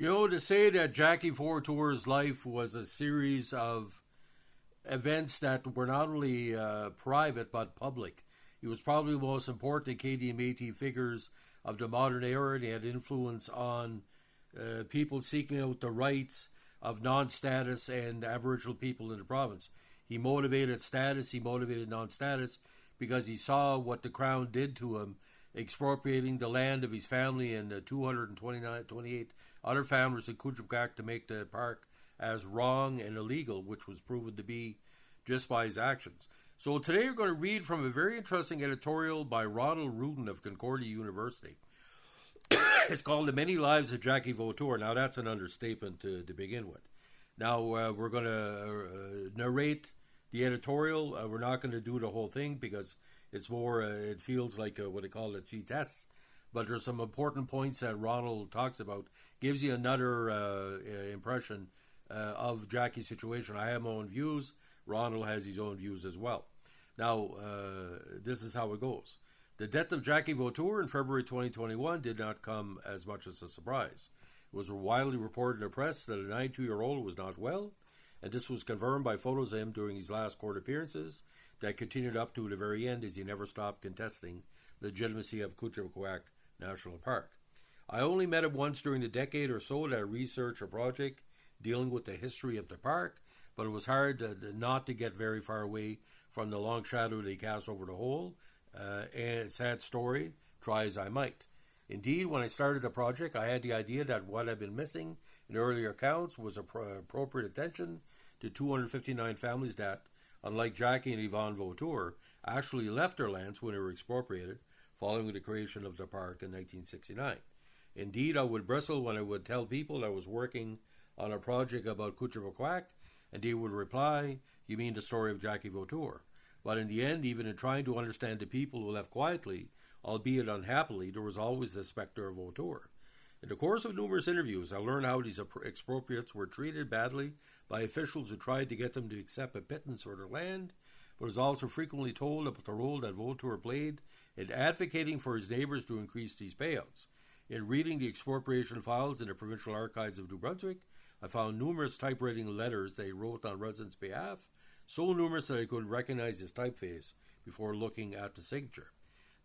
To say that Jackie Vautour's life was a series of events that were not only private but public. He was probably the most important Acadian Metis figures of the modern era, and he had influence on people seeking out the rights of non-status and Aboriginal people in the province. He motivated status, he motivated non-status, because he saw what the Crown did to him, expropriating the land of his family and 228 other families in Kouchibouguac to make the park as wrong and illegal, which was proven to be just by his actions. So today we're going to read from a very interesting editorial by Ronald Rudin of Concordia University. It's called The Many Lives of Jackie Vautour. Now that's an understatement to begin with. Now we're going to narrate the editorial. We're not going to do the whole thing because it's more, it feels like what they call a G-test. But there's some important points that Ronald talks about. Gives you another impression of Jackie's situation. I have my own views. Ronald has his own views as well. Now, this is how it goes. The death of Jackie Vautour in February 2021 did not come as much as a surprise. It was widely reported in the press that a 92-year-old was not well, and this was confirmed by photos of him during his last court appearances that continued up to the very end as he never stopped contesting the legitimacy of Kouchibouguac National Park. I only met him once during the decade or so that I researched a project dealing with the history of the park, but it was hard not to get very far away from the long shadow that he cast over the whole, and sad story, try as I might. Indeed, when I started the project, I had the idea that what had been missing in earlier accounts was appropriate attention to 259 families that, unlike Jackie and Yvonne Vautour, actually left their lands when they were expropriated following the creation of the park in 1969. Indeed, I would bristle when I would tell people I was working on a project about Kouchibouguac, and they would reply, "You mean the story of Jackie Vautour?" But in the end, even in trying to understand the people who left quietly, albeit unhappily, there was always the specter of Vautour. In the course of numerous interviews, I learned how these expropriates were treated badly by officials who tried to get them to accept a pittance for their land, but was also frequently told about the role that Vautour played in advocating for his neighbours to increase these payouts. In reading the expropriation files in the Provincial Archives of New Brunswick, I found numerous typewriting letters they wrote on residents' behalf, so numerous that I couldn't recognize his typeface before looking at the signature.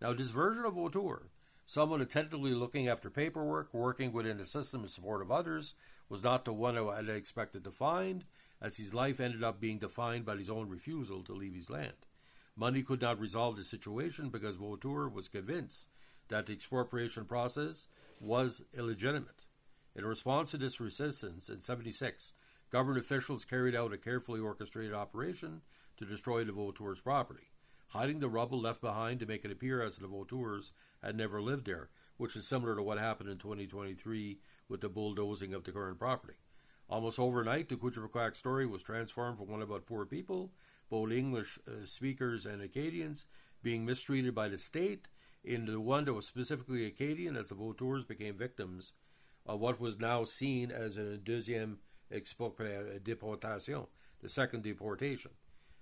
Now, this version of Vautour, someone attentively looking after paperwork, working within the system in support of others, was not the one I had expected to find, as his life ended up being defined by his own refusal to leave his land. Money could not resolve the situation because Vautour was convinced that the expropriation process was illegitimate. In response to this resistance, in 1976, government officials carried out a carefully orchestrated operation to destroy the Vautours' property, hiding the rubble left behind to make it appear as if the Vautours had never lived there, which is similar to what happened in 2023 with the bulldozing of the current property. Almost overnight, the Kouchibouguac story was transformed from one about poor people, both English speakers and Acadians, being mistreated by the state, into one that was specifically Acadian, as the Vautours became victims of what was now seen as a deuxième déportation, the second deportation.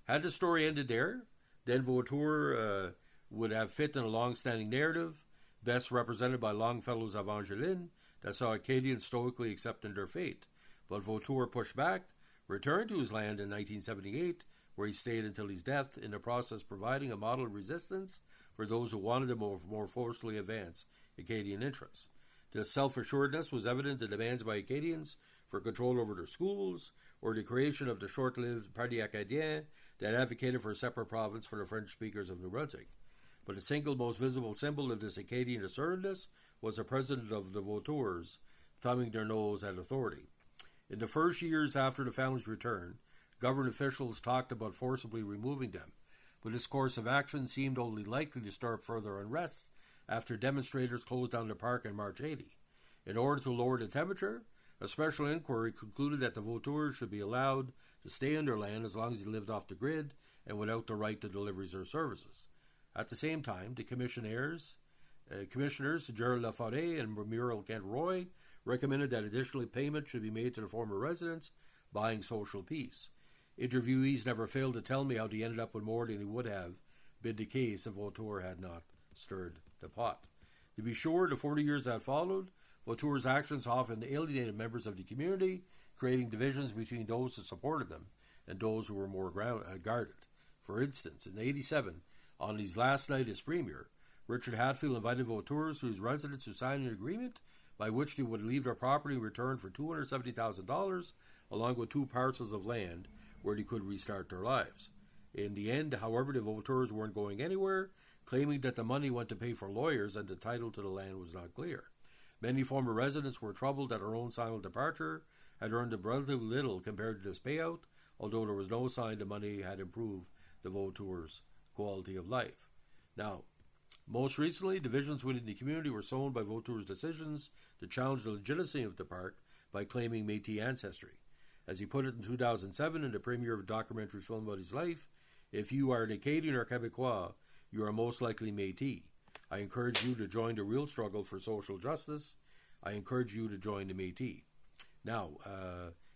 Had the story ended there, then Vautour would have fit in a long-standing narrative, best represented by Longfellow's Evangeline, that saw Acadians stoically accepting their fate. But Vautour pushed back, returned to his land in 1978, where he stayed until his death, in the process providing a model of resistance for those who wanted to more forcefully advance Acadian interests. This self-assuredness was evident in demands by Acadians for control over their schools, or the creation of the short-lived Parti Acadien that advocated for a separate province for the French speakers of New Brunswick. But the single most visible symbol of this Acadian assertiveness was the president of the Vautours, thumbing their nose at authority. In the first years after the family's return, government officials talked about forcibly removing them, but this course of action seemed only likely to stir up further unrest after demonstrators closed down the park in March 1980. In order to lower the temperature, a special inquiry concluded that the Vautours should be allowed to stay on their land as long as they lived off the grid and without the right to deliveries or services. At the same time, the commissioners, Gerald Laforêt and Muriel Kent-Roy, recommended that additional payment should be made to the former residents, buying social peace. Interviewees never failed to tell me how they ended up with more than he would have been the case if Vautour had not stirred the pot. To be sure, the 40 years that followed, Vautour's actions often alienated members of the community, creating divisions between those who supported them and those who were more guarded. For instance, in 1987, on his last night as Premier, Richard Hatfield invited Vautours to his residence to sign an agreement by which they would leave their property in return for $270,000, along with 2 parcels of land where they could restart their lives. In the end, however, the Vautours weren't going anywhere, claiming that the money went to pay for lawyers and the title to the land was not clear. Many former residents were troubled that their own silent departure had earned them relatively little compared to this payout, although there was no sign the money had improved the Vautours' quality of life. Now, most recently, divisions within the community were sown by Vautour's decisions to challenge the legitimacy of the park by claiming Métis ancestry. As he put it in 2007 in the premiere of a documentary film about his life, if you are an Acadian or Quebecois, you are most likely Métis. I encourage you to join the real struggle for social justice. I encourage you to join the Métis. Now,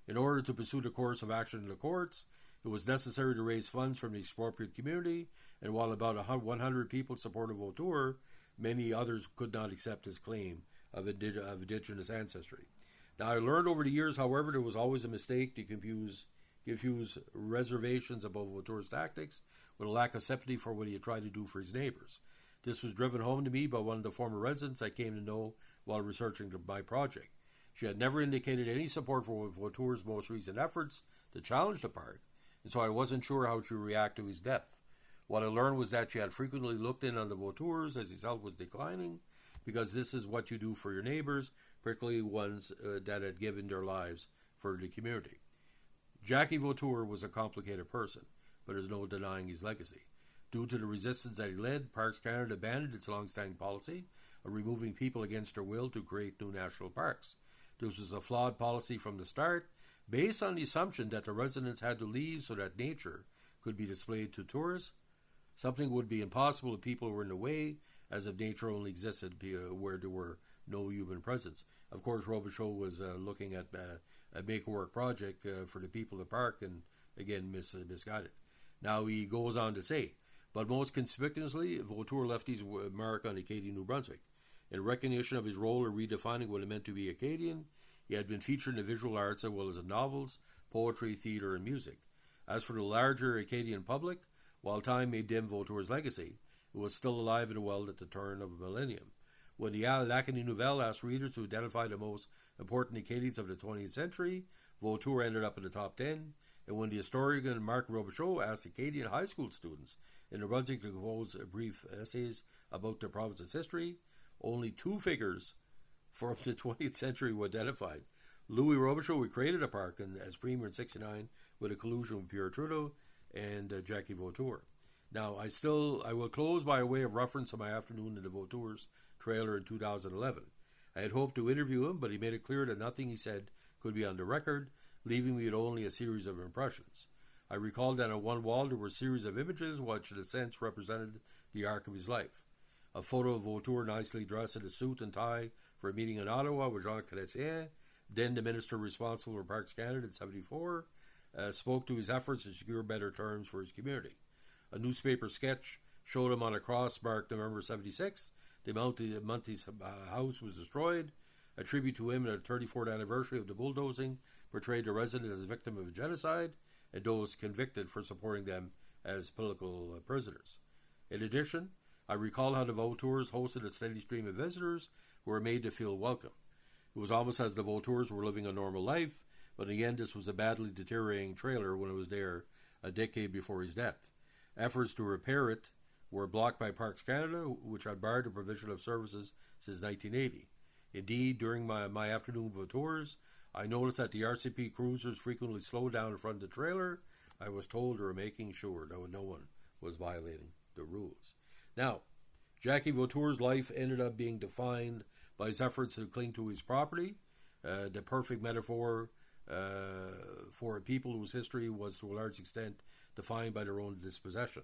in order to pursue the course of action in the courts, it was necessary to raise funds from the expropriate community, and while about 100 people supported Vautour, many others could not accept his claim of indigenous ancestry. Now, I learned over the years, however, there was always a mistake to confuse reservations about Vautour's tactics with a lack of sympathy for what he had tried to do for his neighbours. This was driven home to me by one of the former residents I came to know while researching my project. She had never indicated any support for Vautour's most recent efforts to challenge the park, and so I wasn't sure how she would react to his death. What I learned was that she had frequently looked in on the Vautours as his health was declining, because this is what you do for your neighbours, particularly ones that had given their lives for the community. Jackie Vautour was a complicated person, but there's no denying his legacy. Due to the resistance that he led, Parks Canada abandoned its long-standing policy of removing people against their will to create new national parks. This was a flawed policy from the start, based on the assumption that the residents had to leave so that nature could be displayed to tourists. Something would be impossible if people were in the way, as if nature only existed where there were no human presence. Of course, Robichaud was looking at a make-work project for the people of the park, and again misguided. Now he goes on to say, but most conspicuously, Vautour left his mark on Acadian New Brunswick. In recognition of his role in redefining what it meant to be Acadian, he had been featured in the visual arts as well as in novels, poetry, theatre, and music. As for the larger Acadian public, while time may dim Vautour's legacy, it was still alive and well at the turn of a millennium. When the L'Acadie Nouvelle asked readers to identify the most important Acadians of the 20th century, Vautour ended up in the top 10, and when the historian Marc Robichaud asked Acadian high school students in New Brunswick to compose brief essays about their province's history, only 2 figures from the 20th century were identified. Louis Robichaud, who created a park as Premier in 1969 with a collusion with Pierre Trudeau, and Jackie Vautour. Now, I will close by a way of reference to my afternoon in the Vautour's trailer in 2011. I had hoped to interview him, but he made it clear that nothing he said could be on the record, leaving me with only a series of impressions. I recalled that on one wall there were a series of images which in a sense represented the arc of his life. A photo of Vautour nicely dressed in a suit and tie for a meeting in Ottawa with Jean Chrétien, then the minister responsible for Parks Canada in 1974, spoke to his efforts to secure better terms for his community. A newspaper sketch showed him on a cross marked November 76. The Monty's house was destroyed. A tribute to him at the 34th anniversary of the bulldozing portrayed the resident as a victim of a genocide and those convicted for supporting them as political prisoners. In addition, I recall how the Vautours hosted a steady stream of visitors who were made to feel welcome. It was almost as the Vautours were living a normal life, but in the end this was a badly deteriorating trailer when it was there a decade before his death. Efforts to repair it were blocked by Parks Canada, which had barred the provision of services since 1980. Indeed, during my afternoon Vautours, I noticed that the RCP cruisers frequently slowed down in front of the trailer. I was told they were making sure that no one was violating the rules. Now, Jackie Vautour's life ended up being defined by his efforts to cling to his property, the perfect metaphor for a people whose history was to a large extent defined by their own dispossession.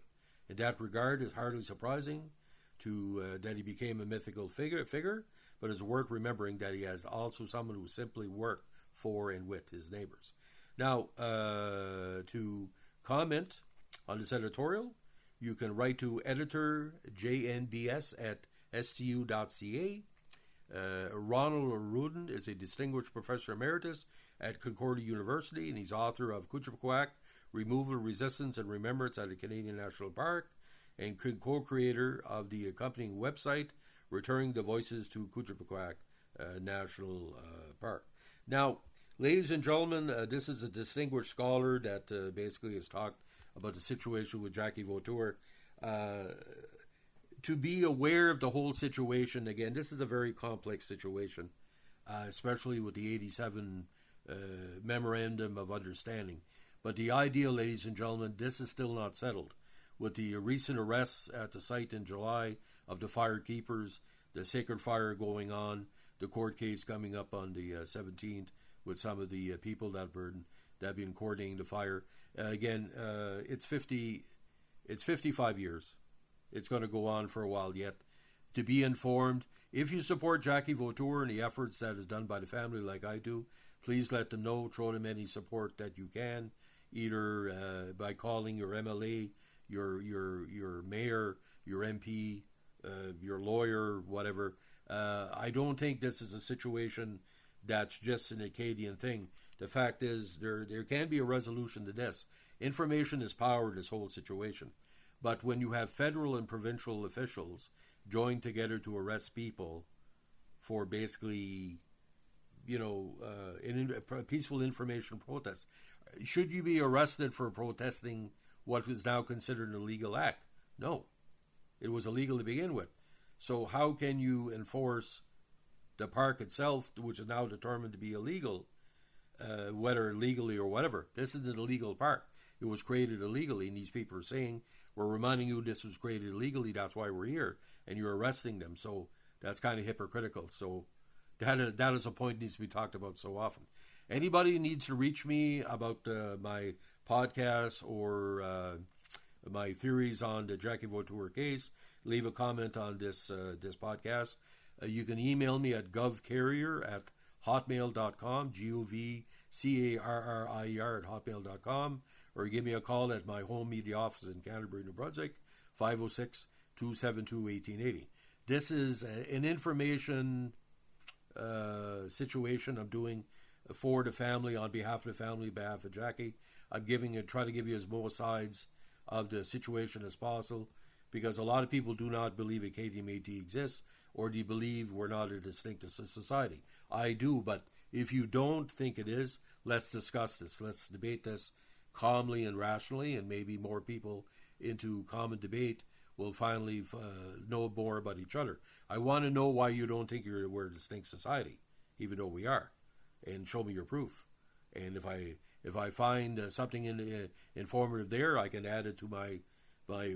In that regard, it's hardly surprising that he became a mythical figure, but it's worth remembering that he has also someone who simply worked for and with his neighbors. Now, to comment on this editorial, you can write to editor jnbs@stu.ca. Ronald Rudin is a distinguished professor emeritus at Concordia University, and he's author of Kouchibouguac, Removal, Resistance, and Remembrance at the Acadian National Park, and co-creator of the accompanying website, Returning the Voices to Kouchibouguac National Park. Now, ladies and gentlemen, this is a distinguished scholar that basically has talked about the situation with Jackie Vautour. To be aware of the whole situation, again, this is a very complex situation, especially with the 87 Memorandum of Understanding. But the idea, ladies and gentlemen, this is still not settled. With the recent arrests at the site in July of the firekeepers, the sacred fire going on, the court case coming up on the 17th with some of the people that have been coordinating the fire. It's 55 years. It's going to go on for a while yet. To be informed, if you support Jackie Vautour and the efforts that is done by the family like I do, please let them know, throw them any support that you can, either by calling your MLA, your mayor, your MP, your lawyer, whatever. I don't think this is a situation that's just an Acadian thing. The fact is, there can be a resolution to this. Information is power in this whole situation. But when you have federal and provincial officials join together to arrest people for basically, a peaceful information protest, should you be arrested for protesting what is now considered an illegal act? No. It was illegal to begin with. So how can you enforce the park itself, which is now determined to be illegal, whether legally or whatever? This is an illegal park. It was created illegally, and these people are saying, we're reminding you this was created illegally, that's why we're here, and you're arresting them. So that's kind of hypocritical. So that is a point that needs to be talked about so often. Anybody needs to reach me about my podcast or my theories on the Jackie Vautour case, leave a comment on this podcast. You can email me at govcarrier@hotmail.com, govcarrier @hotmail.com, or give me a call at my home media office in Canterbury, New Brunswick, 506-272-1880. This is an information situation I'm doing for the family, on behalf of the family, on behalf of Jackie. I'm try to give you as most sides of the situation as possible, because a lot of people do not believe Acadian Métis exists, or do you believe we're not a distinct society? I do, but if you don't think it is, let's discuss this. Let's debate this calmly and rationally, and maybe more people into common debate will finally know more about each other. I want to know why you don't think we're a distinct society, even though we are, and show me your proof. And if I find something informative there, I can add it to my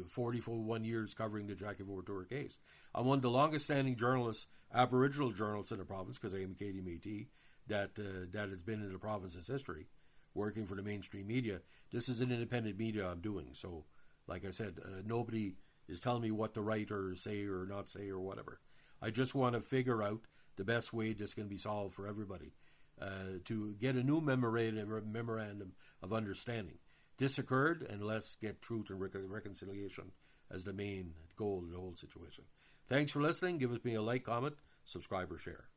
41 years covering the Jackie Vautour case. I'm one of the longest standing journalists, Aboriginal journalists in the province, because I am Acadian Métis, that has been in the province's history, working for the mainstream media. This is an independent media I'm doing. So, like I said, nobody is telling me what to write or say or not say or whatever. I just want to figure out the best way this can be solved for everybody, to get a new memorandum of understanding. This occurred, and let's get truth and reconciliation as the main goal in the whole situation. Thanks for listening. Give me a like, comment, subscribe, or share.